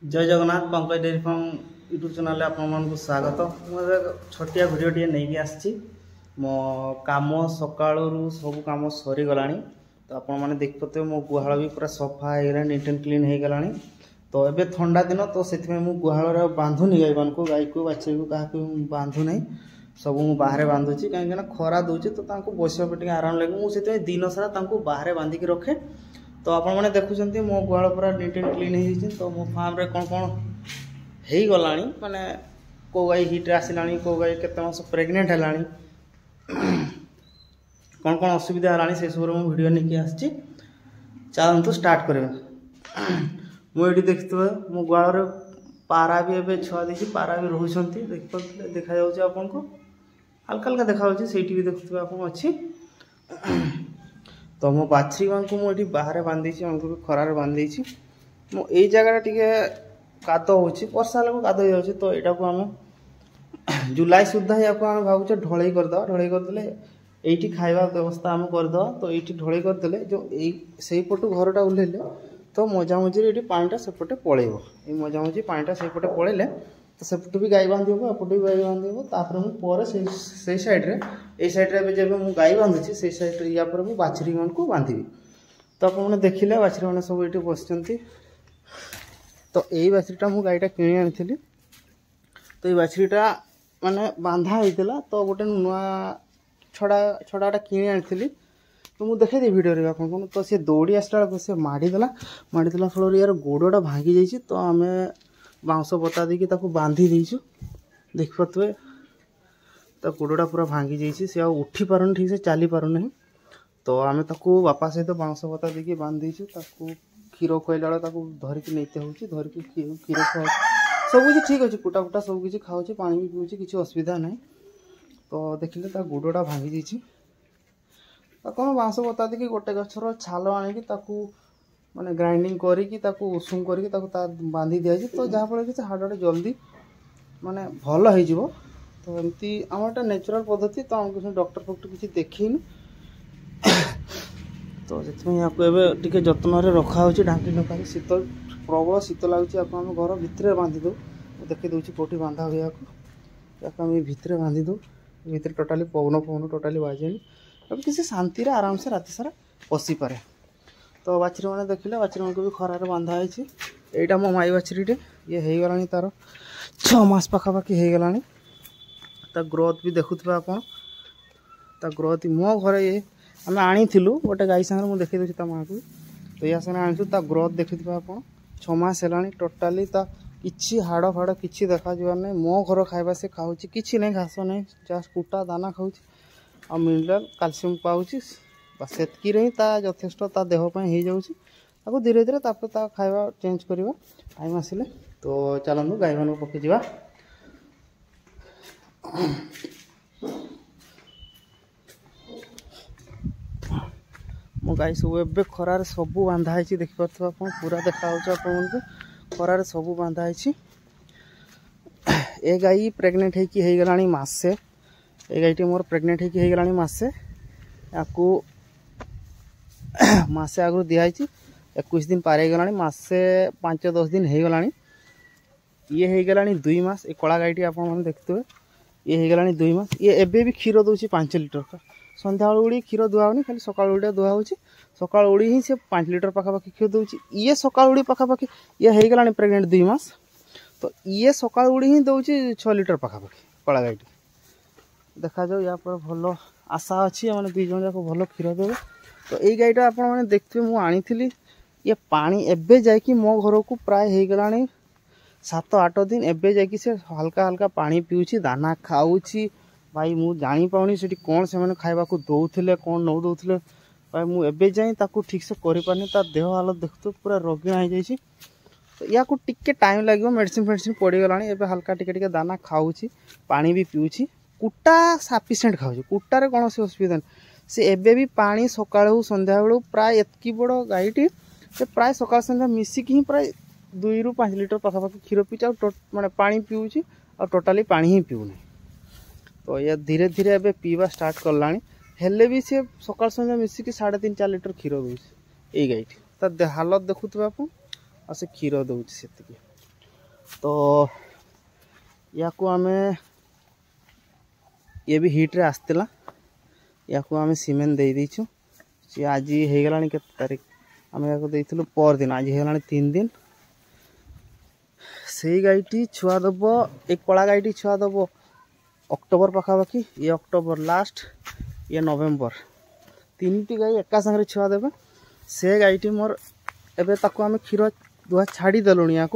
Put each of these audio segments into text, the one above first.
जय Jagannath Pankaj dairy farm YouTube channel आपको स्वागत। मुझे छोटिया भिडियो टे नहीं आसी मो काम सकाळू सब कम सरीगला तो आपण मैंने देखिपे मो गुहाल भी पूरा सफा हो नीट एंड क्लीन हो गला। तो ये ठंडा दिन तो से गुहाल बांधुनी गाई मान को गाई को बाछी को क्या बांधु नहीं सब मुझे बाहर बांधुची कहीं खरा दूची तो बस आराम लगे मुझे दिन सारा बाहर बांधिक रखे। तो आपण मैंने देखुं मो गुहाल पूरा नीट एंड क्लीन हो तो मो फार्म रे कौन कौन हो गला माने को गाई हिट आसला को गाई केते मास प्रेग्नेंट है कौन कौन असुविधा है से सब वीडियो नहीं आसी चलतु स्टार्ट करवा। मुझे देखते मो गुहाल पारा भी एवं छुआ दी पारा भी रोच देखा आपन को हल्का हल्का देखा से भी देखुए आप अच्छी। तो मो बाछी को मुझे बाहर बांधी उनको भी खरार बांधी मो यही जगह टी काद हो वर्षा लोग काद हो तो यहाँ को आम जुलाई सुधा या भावुचे ढोल करदे ढोल करदे ये खाଇବା व्यवस्था आम करदे तो ये ढोल करदे जो से पटू घरटा ओह्लैले तो मजा मझे ये पानीटा सेपटे पलैब ये मजा मझी पानीटा सेपटे पलैले तो सेपटू भी गाई बांधी हे एपटू भी गाई बांधी हे तापर मुझे सैड्रे ये सैड्रे जब मुझे गाई बांधुची से सैड्रे या मुझे बाछड़ी मान को बांधि। तो आपने देखिले बाछड़ी मैंने सब ये बस तो यही बाछड़ीटा मुझे गाईटा किणी आनी तो ये बाछड़ीटा माने बांधा होता तो गोटे नुआ छड़ा छड़ाटा किणी आनी तो मुझे देखी भिडियो आपको तो सी दौड़ी आसला बेलू सी माड़ीदेला फल यार गोड़टा भांगी जाइए तो आम बाउंस बता देकी बांधी देचु देखिपे तो गोड़टा पूरा भांगी जाइए सी उठी पार ठीक से चली पार नहीं तो आम बापा सहित बाउंस बता देकी बांधी देचु क्षीर खुआला बेलू धरिकी नहीं हो धरिकी क्षीर खुआ सब किसी ठीक अच्छे कुटा फुटा सब किसी खाऊँ पानी भी पीछे किसी असुविधा ना। तो देखिले गोड़टा भांगी जाइए बाउंस बता देकी गोटे गछर छाल आनिकी माने ग्राइंडिंग करिकी उषुम करिकी बांधी दिया तो जहाँफल कि हाड़टा जल्दी माने भल हो तो एमती आम एटा नेचुरल पद्धति तो आमको डॉक्टर फक्टर किसी देखनी तो ये जत्न रखा ढांकी ढुका शीत प्रबल शीत लगुच आम घर भितर बांधी दो देखी दूसरी कौटी बांधा हुए आम भितर बांधी दो भितर टोटाली पवन पवन टोटाली बाजेनी अब किसी शांति आराम से राति सारा पशि पारे। तो बाछड़ी मैंने देखिले बाछड़ी मान को भी खरार बांधा है यहाँ मो माई बाछड़ीटे ये हो गला तार 6 मास पाखापाखि हो गला ग्रोथ भी देखुए आप ग्रोथ मो घर ये आम आनी गोटे गाई सागर मुझे देखी दूसरी माँ को तो या सागर आनी ग्रोथ देखिए आप 6 मास है टोटाली किसी हाड़ फाड़ किसी देखा जावार नहीं मो घर खाଇବା से खाऊँ कि नहीं घास नहीं जस्ट कुटा दाना खाऊँ आ मिनरल कैल्शियम पाऊँ बस सेतकी यथेष्ट देहपाई हो जाऊँ धीरे धीरे खाଇବା चेंज करवा टाइम आसिले। तो चलू गाई मान पकई जा मो गाई सब ए खरार सब बांधा है देखिपे आप पूरा देखा आपको खरार सब बांधा है। ए गाई प्रेग्नेंट हो गला मासे ए गाईटी मोर प्रेग्नेंट हो गला मासे आपको मासे आगु दिखाई 21 दिन पार गला मासे 5-10 दिन हो गला ये हो गला 2 मास। ये कला गाईटी आप देखते हुए ये हो गला 2 मास ये एबे भी क्षीर दूसरी 5 लिटर का सन्ध्या उड़ी क्षीर दुआनी खाली सका उड़ा दुआ हो सका उड़ी ही से 5 लिटर पाखापाखि क्षीर दूसरी ये सका उड़ी पाखापाखि ये हो गला प्रेग्नेंट 2 मास तो ये सका उड़ी ही दौर 6 लिटर पाखापाखि कला गाईटी देखा जाऊ या पर भल आशा अच्छी मैंने 2 जन जाक भल क्षीर देवे। तो यही गाईटा आप देखते मुझे आनी ये पानी एबे जाकि मो घर को प्राय हो गला 7-8 दिन एबे जाकि से हल्का हल्का पानी पीऊँ दाना खाऊँ भाई मुझे जानी पाऊनी से कौन से खावा को दौले कौन नौ दौले भाई मुझे जाए ठीक से करें देह हालत देखते पूरा रगीणा हो जाए तो या टिके टाइम लगे मेडिसिन फेडिसिन पड़गला एवं हल्का टिके दाना खाऊँ पानी भी पीऊँ कुटा सफिसीयंट खाऊँ कुटार कौन से असुविधा नहीं से एबे भी पानी सकाळू संध्या बेलू प्राय एतकी बड़ गाईटी से प्राय सकाळ संध्या मिसिकी ही प्राय 2-5 लिटर पाखापाखि क्षीर पीछे माने पानी पीऊँ और टोटाली पानी ही पीऊँ। तो ये धीरे धीरे एबे पीवा स्टार्ट करला हेले भी से सकाळ संध्या मिसिकी 3.5-4 लिटर क्षीर दूसरी ये गाईटी हालत देखुए आप से क्षीर दौर से तो या आम ये भी हिट्रे आसला या आम सीमेंट दे देचु सी आज होगला के तारीख आम या पर दिन आज होगला 3 दिन से गाईटी छुआ दब एक कला गाईटी छुआ दब अक्टोबर पखापाखि ये अक्टोबर लास्ट ये नवेम्बर 3टी गाई एका संगे छुआ देवे से गाईटी मोर एबे ताको आम क्षीर दुआ छाड़ी देलुण या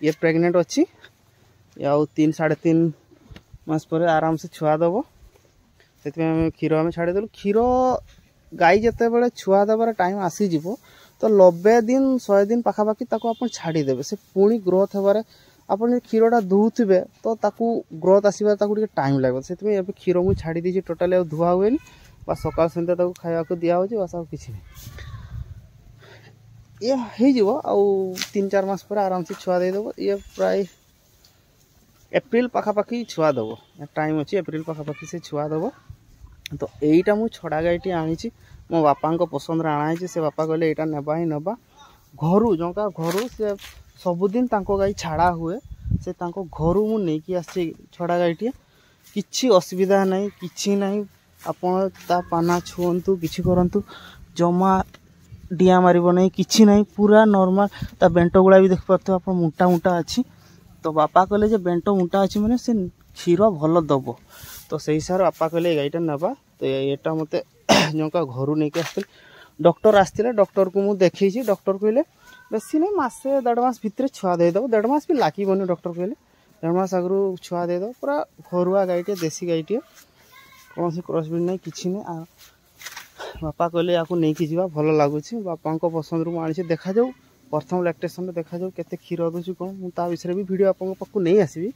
ये प्रेग्नेंट अच्छी या 3 साढ़े 3 मास पर आराम से छुआ दब से क्षीर आम छाड़ी देलु क्षीर गाई जिते बड़े छुआ देवार टाइम आसीज तो 90 दिन 100 दिन पखापाखि आप छाड़ीदेवे से पुणी ग्रोथ होबार आप क्षीरटा दुथे तो ताकू ग्रोथ आसबार टाइम लगे से क्षीर मुझे छाड़ी दीजिए टोटाली धुआ हुए बस सकाल सन्ध्या खावा दिया बस आउ कि ये हो 3-4 मास पर आराम से छुआ देदेव ये प्राय एप्रिल पखापाखि छुआ दब टाइम अच्छी एप्रिल पखापाखि से छुआ दब तो यहीटा मु छड़ा गाईटी आनी मो बापा पसंद आना से बापा कहले यहाँ नेबा ही नेबा घर जो घर से सबुदिन गाई छाड़ा हुए से घर मु नहीं आसी छड़ा गाईटी किसी असुविधा नहीं किसी नहीं आपण ता पाना छुअंतु किसी करंतु जमा डिया मारिबो नहीं किसी नहीं पूरा नॉर्मल ता बेंटो गुड़ा भी देख पाते आप मुंटा मुंटा अच्छी तो बापा कहले जे बेंटो मुंटा अच्छी मैंने से क्षीर भल दब तो से हिसाब से बापा कहले गाईटा नेबा तो यहाँ मत जो घर नहीं आसते डॉक्टर आसते डॉक्टर को मुझे देखी डॉक्टर कहले बेसी नहीं मसे 1.5 मास भितर छुआ देदेव 1.5 मास भी लगे डॉक्टर कहले 1.5 मास आगु छुआ देदेव पूरा घरुआ गाईटे देसी गाईटे कौन से क्रॉसब्रीड नहीं किसी नहीं बापा कहले या नहीं जा भल लगुच बापा पसंद रू आनी देखा जाऊ प्रथम लैक्टेशन देखा जाऊ केते क्षीर दूसरी कौन मुझे विषय भी वीडियो आप नहीं आसबि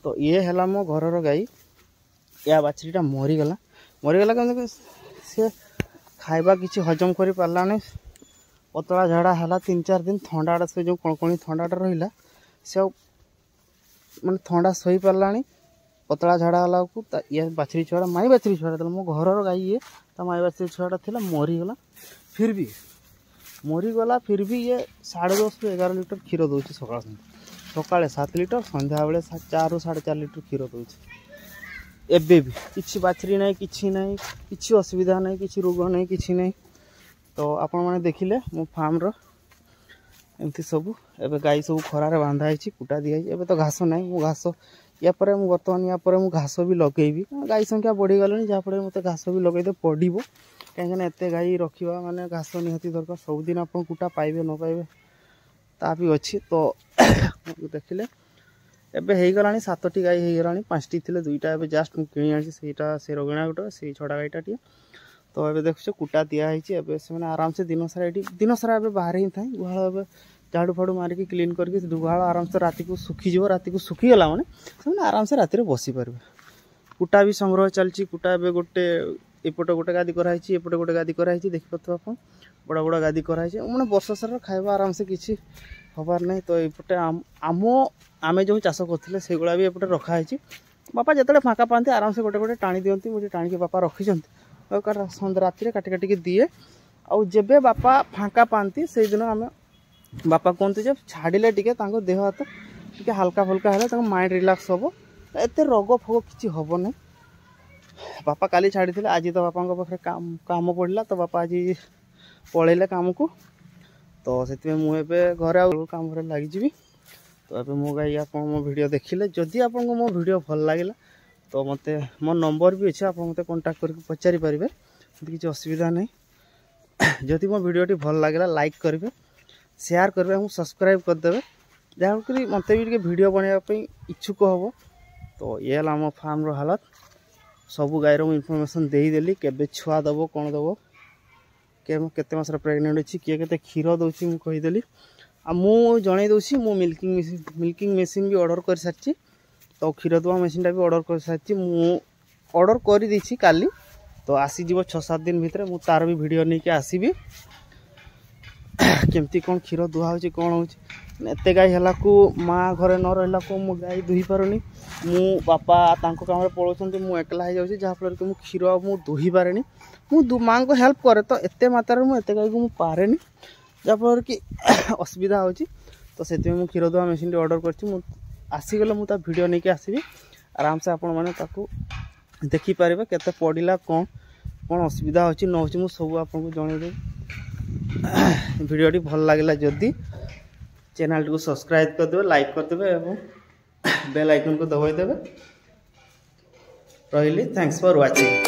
तो ये है मो घर गाई या बाछड़ीटा मरीगला कम सी खाइबा किसी हजम कर पारा नहीं पतला झाड़ा है 3-4 दिन थंडा से जो कणकणी थंडाटा रहा से माने थंडा सही पारा पतला झाड़ा है को ये बाछड़ी छुआ माई बाछड़ी छुआ मो घर गाई ये माई बाछड़ी छुआटा थी मरीगला फिर भी ये 10.5 ରୁ 11 लीटर क्षीर दूसरी सकाଳେ 7 लीटर संध्या बेले 4 ରୁ 4.5 लीटर क्षीर दूसरी एबे भी किसी बाछड़ी नहीं किसी असुविधा नहीं किसी रोग नहीं किसी नहीं तो आपण मैंने देखिले मो फार्म रो एमती सब एबे गाई सब खरारे बांधाई कुटा दिखाई एबे तो घास नहीं मो घास या पर बर्तमान या पर घास भी लगेबी गाई संख्या बढ़ी गलानी जहाँफल मत घास भी लगेदे पड़ो कहीं एत गाई रखा माने घास निहाती दरकार सबुदिन आप कुटा पाइबे न पाइबे ता भी अच्छी तो देखिले एबे हेगला 7टी गाई हेगला 5टी थी 2टा एबे जस्ट किणी आनी से रगीणा गोटे से छड़ा गाईटा तो एबे देखुचे कुटा दिखाई एबे से आराम से दिन सारा एबे बाहर ही था गुहाल झाड़ू फाड़ू मारिकी क्लीन करके गुहाल आराम से रात को सुखीज रात को सुखीगला मैंने से आराम से राति बसी पारे कुटा भी संग्रह चलती कुटा एबे गोटे एपटे गोटे गादी कराई एपटे गोटे गादी कराई देखी पार्थ आप बड़ा बड़ा गादी कराई मैंने वर्ष सारा खाଇବା आराम से किसी हबार नहीं तो एपटे आम जो चाष करते से गुला भी एपटे रखाई बापा जिते फाँका पाते आराम से गोटे गोटे टाणी दिखती मुझे टाणी बापा रखी राति काटी काटिकी दिए आउ जेबे बापा फाँका पाती से दिन आम बापा कहते जब छाड़िले टे देह हाथ टे हल्का फुल्का है माइंड रिलैक्स हम एत रोग फोग किसी हम ना बापा काली छाड़ी थे आज तो बापा पाखे काम पड़ा तो बापा आज पलैले काम को तो से मुझे घरे काम लगी तो ये मो गाई आप मो वीडियो देखिले जदि आपको मो वीडियो भल लगे तो मत मो नंबर भी अच्छे आप मत कांटेक्ट करके पचारि पारे किसी असुविधा नहीं जदि मो वीडियोटी भल लगे लाइक करेंगे शेयर करेंगे सब्सक्राइब करदे जहाँकि मत भी वीडियो बनाई इच्छुक हम तो ये आम फार्म रो हालत सबू गाईर मुझे इनफॉरमेशन देदेली केबे छुआ दब कौन दब केते मास प्रेग्नेंट अच्छी किए के क्षीर दूसरी मुझे कहीदेली आ मु जन दूसरी मु मिल्किंग मेसीन भी ऑर्डर कर सारी तो क्षीर दुआ मेसीनटा भी ऑर्डर कर सारी मु ऑर्डर कर दी काली तो आसीज 6-7 दिन भितर मु तार भी वीडियो नहीं कि आसबि केमती कौन क्षीर दुआ हो कौन हो एत गाई है माँ घरे न रहा को मु गाई दुही पारुनी मु बापा काम पलाउं मुझे एकला हो जाऊँगी जहाँफल कि क्षीर मुझे दुही पारे मु माँ को हेल्प करे तो एत मात्रा मुझे गाई को पारे जहाँफल कि असुविधा हो तो से क्षीर दुआ मेसीन ऑर्डर कर आसीगले मुझे वीडियो नहीं आसबि आराम से आपण मैंने देखिपारे केते पड़ा कौन कौन असुविधा अच्छी न हो सब आपको जनईदेवी। वीडियोटी भल लगे जदि चैनल को सब्सक्राइब करदे लाइक करदे और बेल आइकन को दबाई देवे। रही थैंक्स फॉर वाचिंग।